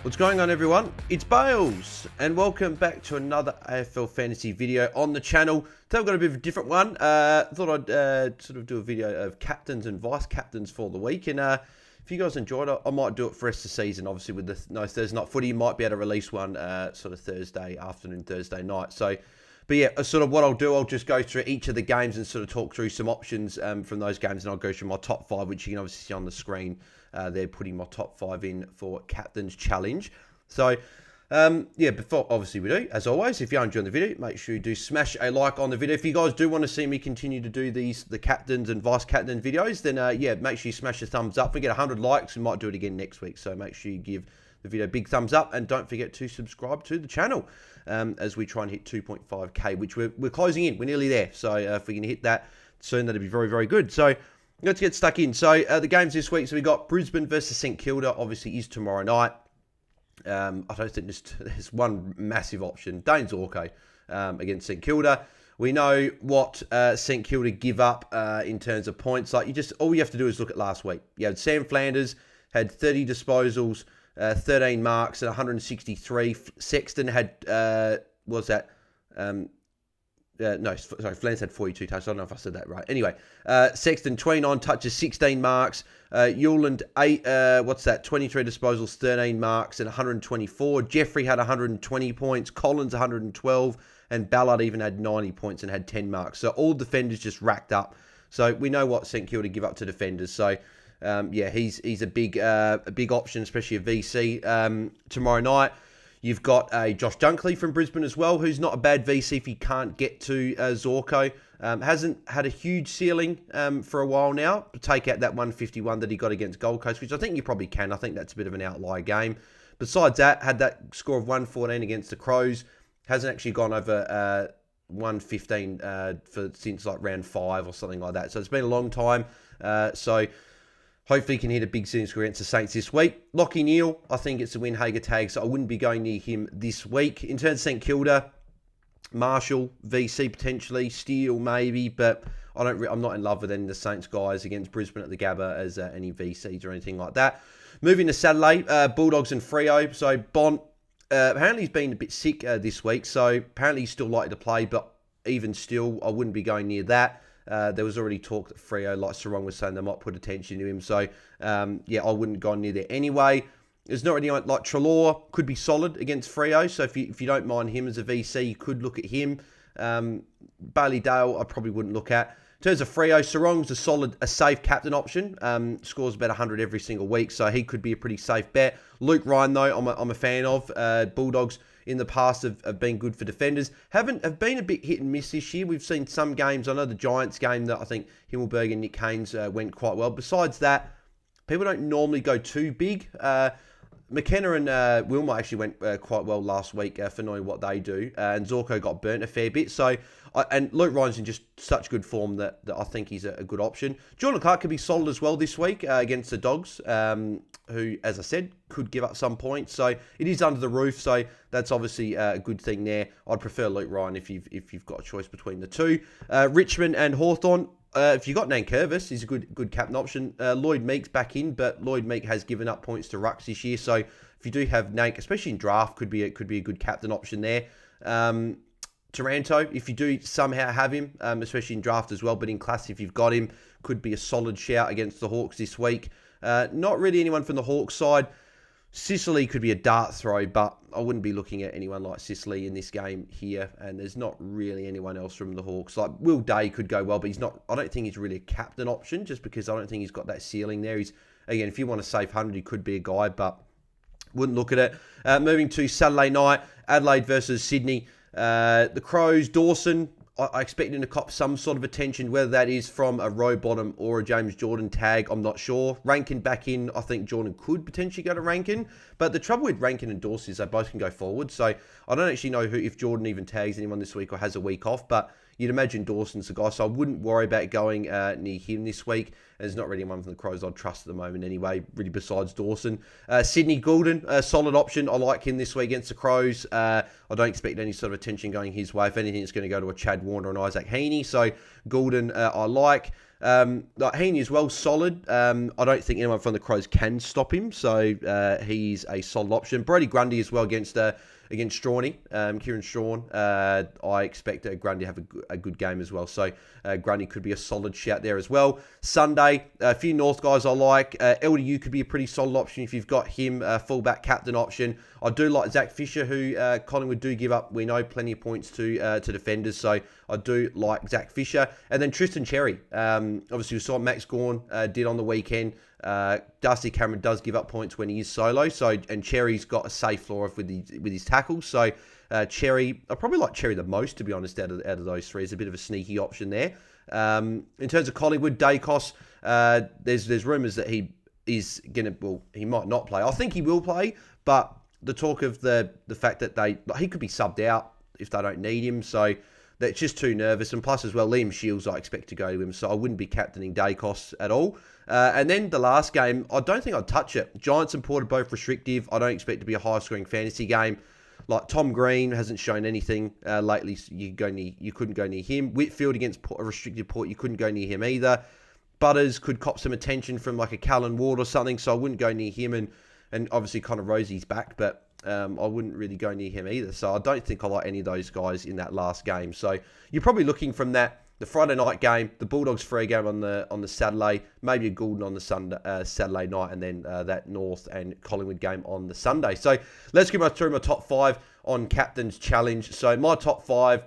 What's going on, everyone? It's Bales, and welcome back to another AFL Fantasy video on the channel. Today we've got a bit of a different one. Thought I'd sort of do a video of captains and vice captains for the week, and if you guys enjoyed it, I might do it for the rest of the season. Obviously, with the no Thursday night footy, might be able to release one sort of Thursday afternoon, Thursday night. So, but yeah, sort of what I'll do, I'll just go through each of the games and sort of talk through some options from those games, and I'll go through my top 5, which you can obviously see on the screen. They're putting my top 5 in for Captain's Challenge. So, yeah, before obviously we do, as always, if you're enjoying the video, make sure you do smash a like on the video. If you guys do want to see me continue to do the captains and vice captain videos, then yeah, make sure you smash a thumbs up. If we get 100 likes, we might do it again next week. So make sure you give the video a big thumbs up, and don't forget to subscribe to the channel as we try and hit 2.5k, which we're closing in. We're nearly there. So if we can hit that soon, that'd be very, very good. So let's get stuck in. So the games this week, so we got Brisbane versus St Kilda, obviously is tomorrow night. I don't think there's one massive option. Dane Zorko against St Kilda. We know what St Kilda give up in terms of points. Like all you have to do is look at last week. You had Sam Flanders had 30 disposals, 13 marks, and 163. Sexton had no, sorry, Flanders had 42 touches. I don't know if I said that right. Anyway, Sexton, 29 touches, 16 marks. Yuland, 23 disposals, 13 marks, and 124. Jeffrey had 120 points. Collins, 112. And Ballard even had 90 points and had 10 marks. So all defenders just racked up. So we know what St Kilda give up to defenders. So, yeah, he's a big option, especially a VC tomorrow night. You've got a Josh Dunkley from Brisbane as well, who's not a bad VC if he can't get to Zorko. Hasn't had a huge ceiling for a while now. Take out that 151 that he got against Gold Coast, which I think you probably can. I think that's a bit of an outlier game. Besides that, had that score of 114 against the Crows. Hasn't actually gone over 115 since like round 5 or something like that. So it's been a long time. So hopefully he can hit a big ceiling score against the Saints this week. Lockie Neal, I think it's a win Hager tag, so I wouldn't be going near him this week. In terms of St Kilda, Marshall, VC potentially, Steele maybe, but I'm not in love with any of the Saints guys against Brisbane at the Gabba as any VCs or anything like that. Moving to Saturday, Bulldogs and Freo. So Bont, apparently he's been a bit sick this week, so apparently he's still likely to play, but even still, I wouldn't be going near that. There was already talk that Freo, like Sarong was saying, they might put attention to him. So, yeah, I wouldn't go near there anyway. There's not really like Treloar could be solid against Freo. So if you don't mind him as a VC, you could look at him. Bailey Dale, I probably wouldn't look at. In terms of Freo, Sarong's a safe captain option. Scores about 100 every single week, so he could be a pretty safe bet. Luke Ryan, though, I'm a fan of. Bulldogs in the past have been good for defenders. Have been a bit hit and miss this year. We've seen some games. I know the Giants game that I think Himmelberg and Nick Haynes went quite well. Besides that, people don't normally go too big. McKenna and Wilmot actually went quite well last week for knowing what they do. And Zorko got burnt a fair bit. So, and Luke Ryan's in just such good form that I think he's a good option. Jordan Clark could be solid as well this week against the Dogs, who, as I said, could give up some points. So it is under the roof. So that's obviously a good thing there. I'd prefer Luke Ryan if you've got a choice between the two. Richmond and Hawthorn. If you've got Nankervis, he's a good captain option. Lloyd Meek's back in, but Lloyd Meek has given up points to Rucks this year. So if you do have Nank, especially in draft, could be a good captain option there. Taranto, if you do somehow have him, especially in draft as well, but in class, if you've got him, could be a solid shout against the Hawks this week. Not really anyone from the Hawks side. Sicily could be a dart throw, but I wouldn't be looking at anyone like Sicily in this game here. And there's not really anyone else from the Hawks. Like Will Day could go well, but he's not. I don't think he's really a captain option, just because I don't think he's got that ceiling there. He's, again, if you want a safe 100, he could be a guy, but wouldn't look at it. Moving to Saturday night, Adelaide versus Sydney. The Crows, Dawson, I expect him to cop some sort of attention, whether that is from a Rowbottom or a James Jordan tag, I'm not sure. Rankin back in, I think Jordan could potentially go to Rankin, but the trouble with Rankin and Dawson is they both can go forward, so I don't actually know if Jordan even tags anyone this week or has a week off, but you'd imagine Dawson's the guy, so I wouldn't worry about going near him this week. And there's not really one from the Crows I'd trust at the moment anyway, really besides Dawson. Sydney Goulden, a solid option. I like him this week against the Crows. I don't expect any sort of attention going his way. If anything, it's going to go to a Chad Warner and Isaac Heaney. So Goulden, I like. Heaney as well, solid. I don't think anyone from the Crows can stop him, so he's a solid option. Brody Grundy as well against Strawny, Kieran Strawn. I expect Grundy to have a good game as well, so Grundy could be a solid shout there as well. Sunday, a few North guys I like. LDU could be a pretty solid option if you've got him, fullback captain option. I do like Zach Fisher, who Collingwood do give up, we know, plenty of points to defenders, so I do like Zach Fisher. And then Tristan Cherry. Obviously, we saw what Max Gawn did on the weekend. Darcy Cameron does give up points when he is solo, and Cherry's got a safe floor with his tackles. So Cherry, I probably like Cherry the most, to be honest, out of those three. It's a bit of a sneaky option there. In terms of Collingwood, Dacos, there's rumours that he is gonna, well, he might not play. I think he will play, but the talk of the fact that he could be subbed out if they don't need him, so that's just too nervous. And plus as well, Liam Shields I expect to go to him, so I wouldn't be captaining Dacos at all. And then the last game, I don't think I'd touch it. Giants and Port are both restrictive. I don't expect it to be a high-scoring fantasy game. Like Tom Green hasn't shown anything lately. So you couldn't go near him. Whitfield against a restricted Port, you couldn't go near him either. Butters could cop some attention from like a Callan Ward or something, so I wouldn't go near him. And obviously Connor Rosie's back, but I wouldn't really go near him either. So I don't think I like any of those guys in that last game. So you're probably looking from that, the Friday night game, the Bulldogs free game on the Saturday, maybe a Goulden on the Saturday night, and then that North and Collingwood game on the Sunday. So let's go through my top 5 on Captain's Challenge. So my top 5,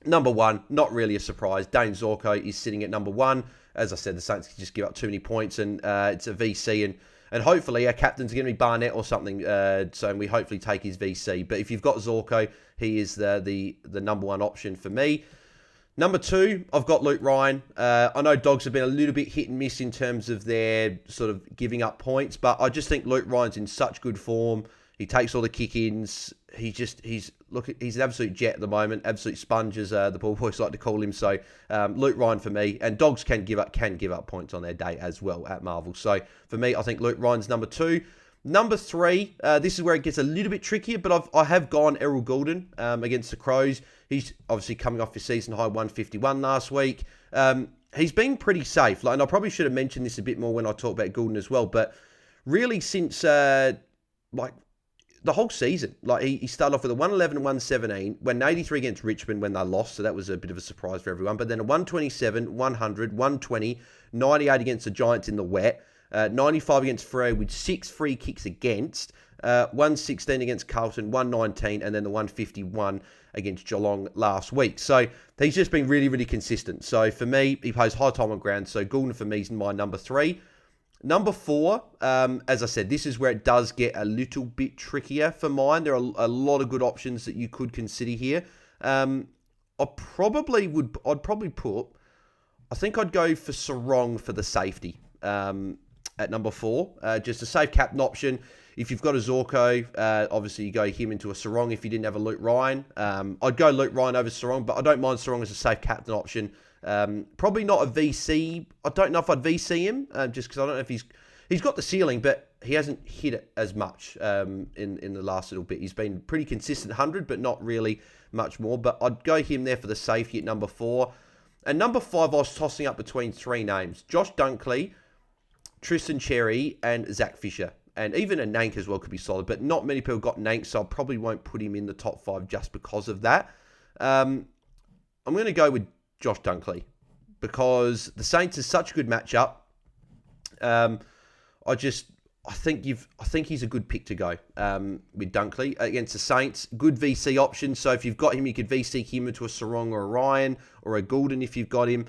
number 1, not really a surprise. Dane Zorko is sitting at number 1. As I said, the Saints can just give up too many points, and it's a VC, and hopefully our captain's going to be Barnett or something, so we hopefully take his VC. But if you've got Zorko, he is the number 1 option for me. Number 2, I've got Luke Ryan. I know Dogs have been a little bit hit and miss in terms of their sort of giving up points, but I just think Luke Ryan's in such good form. He takes all the kick-ins. He's an absolute jet at the moment, absolute sponge, as the ball boys like to call him. So Luke Ryan for me, and Dogs can give up points on their day as well at Marvel. So for me, I think Luke Ryan's number 2. Number 3, this is where it gets a little bit trickier, but I have gone Errol Goulden against the Crows. He's obviously coming off his season high 151 last week. He's been pretty safe, and I probably should have mentioned this a bit more when I talk about Goulden as well. But really, since the whole season, he started off with a 111 and 117, went 83 against Richmond when they lost, so that was a bit of a surprise for everyone. But then a 127, 100, 120, 98 against the Giants in the wet. 95 against Freo with 6 free kicks against, 116 against Carlton, 119, and then the 151 against Geelong last week. So he's just been really, really consistent. So for me, he plays high time on ground. So Goulden for me is my number 3. Number 4, as I said, this is where it does get a little bit trickier for mine. There are a lot of good options that you could consider here. I'd probably put, I think I'd go for Sarong for the safety. At number 4, just a safe captain option. If you've got a Zorko, obviously you go him into a Sarong if you didn't have a Luke Ryan. I'd go Luke Ryan over Sarong, but I don't mind Sarong as a safe captain option. Probably not a VC. I don't know if I'd VC him, just because I don't know if he's got the ceiling, but he hasn't hit it as much in the last little bit. He's been pretty consistent 100, but not really much more. But I'd go him there for the safety at number 4. And number 5, I was tossing up between 3 names. Josh Dunkley, Tristan Cherry, and Zach Fisher. And even a Nank as well could be solid, but not many people got Nank, so I probably won't put him in the top 5 just because of that. I'm going to go with Josh Dunkley because the Saints is such a good matchup. I think he's a good pick to go with Dunkley against the Saints. Good VC option. So if you've got him, you could VC him into a Sarong or a Ryan or a Goulden if you've got him.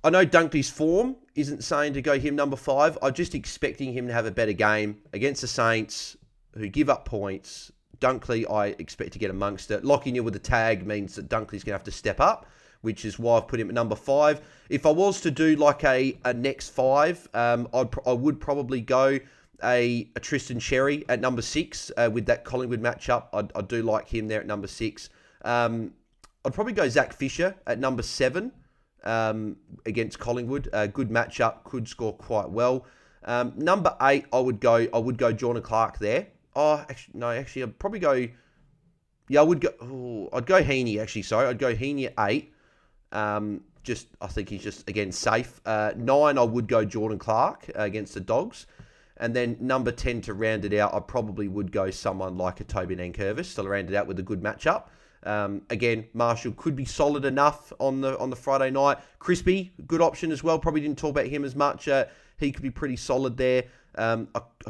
I know Dunkley's form isn't saying to go him number 5. I'm just expecting him to have a better game against the Saints, who give up points. Dunkley, I expect to get amongst it. Locking you with the tag means that Dunkley's going to have to step up, which is why I've put him at number 5. If I was to do like a next 5, I would probably go a Tristan Cherry at number 6 with that Collingwood matchup. I do like him there at number 6. I'd probably go Zach Fisher at number 7 against Collingwood. Good matchup, could score quite well. Number 8, I would go Jordan Clark there. Oh, actually, no, I'd probably go. Yeah, I'd go Heaney, actually, sorry. I'd go Heaney at 8. I think he's just, again, safe. 9, I would go Jordan Clark against the Dogs. And then number 10 to round it out, I probably would go someone like a Toby Nankervis to round it out with a good matchup. Again, Marshall could be solid enough on the Friday night. Crispy, good option as well. Probably didn't talk about him as much. He could be pretty solid there. I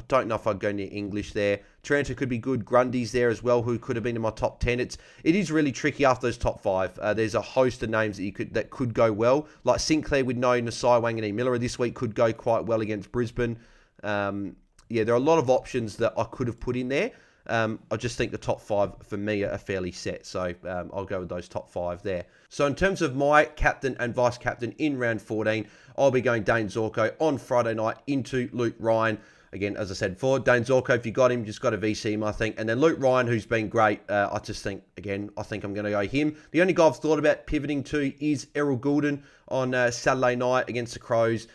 don't know if I'd go near English there. Taranto could be good. Grundy's there as well, who could have been in my top 10. It is really tricky after those top 5. There's a host of names that could go well. Like Sinclair with no Nasai, Wanganeen Miller this week could go quite well against Brisbane. There are a lot of options that I could have put in there. I just think the top 5 for me are fairly set. So I'll go with those top 5 there. So in terms of my captain and vice captain in round 14, I'll be going Dane Zorko on Friday night into Luke Ryan. Again, as I said before, Dane Zorko, if you got him, just got to VC him, I think. And then Luke Ryan, who's been great. I think I'm going to go him. The only guy I've thought about pivoting to is Errol Goulden on Saturday night against the Crows.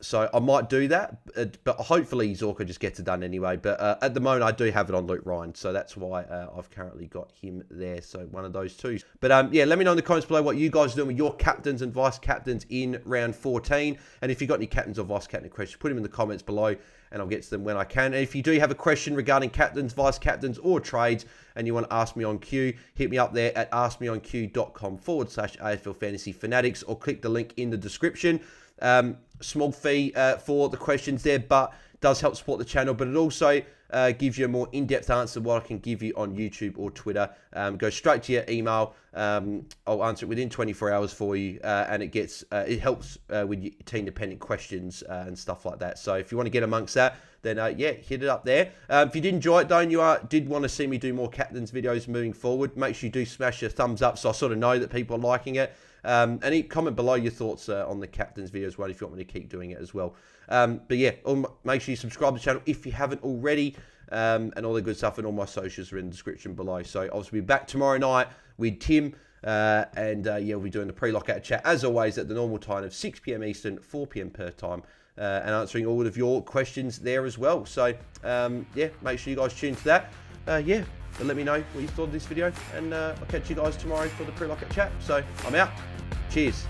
So I might do that, but hopefully Zorko just gets it done anyway. But at the moment, I do have it on Luke Ryan, so that's why I've currently got him there. So one of those two. But let me know in the comments below what you guys are doing with your captains and vice captains in round 14. And if you've got any captains or vice captain questions, put them in the comments below, and I'll get to them when I can. And if you do have a question regarding captains, vice captains, or trades, and you want to ask me on Q, hit me up there at askmeonq.com/AFL Fantasy Fanatics, or click the link in the description. Small fee for the questions there, but does help support the channel. But it also gives you a more in-depth answer than what I can give you on YouTube or Twitter. Go straight to your email. I'll answer it within 24 hours for you, and it helps with your team-dependent questions and stuff like that. So if you want to get amongst that, then hit it up there. If you did enjoy it, though, and you did want to see me do more captains videos moving forward, make sure you do smash your thumbs up so I sort of know that people are liking it. And comment below your thoughts on the captain's video as well if you want me to keep doing it as well. Make sure you subscribe to the channel if you haven't already, and all the good stuff, and all my socials are in the description below. So I'll be back tomorrow night with Tim, we'll be doing the pre-lockout chat as always at the normal time of 6 p.m. Eastern, 4 p.m. per time, and answering all of your questions there as well. So make sure you guys tune to that. But let me know what you thought of this video, and I'll catch you guys tomorrow for the pre-lockout chat. So I'm out. Cheers.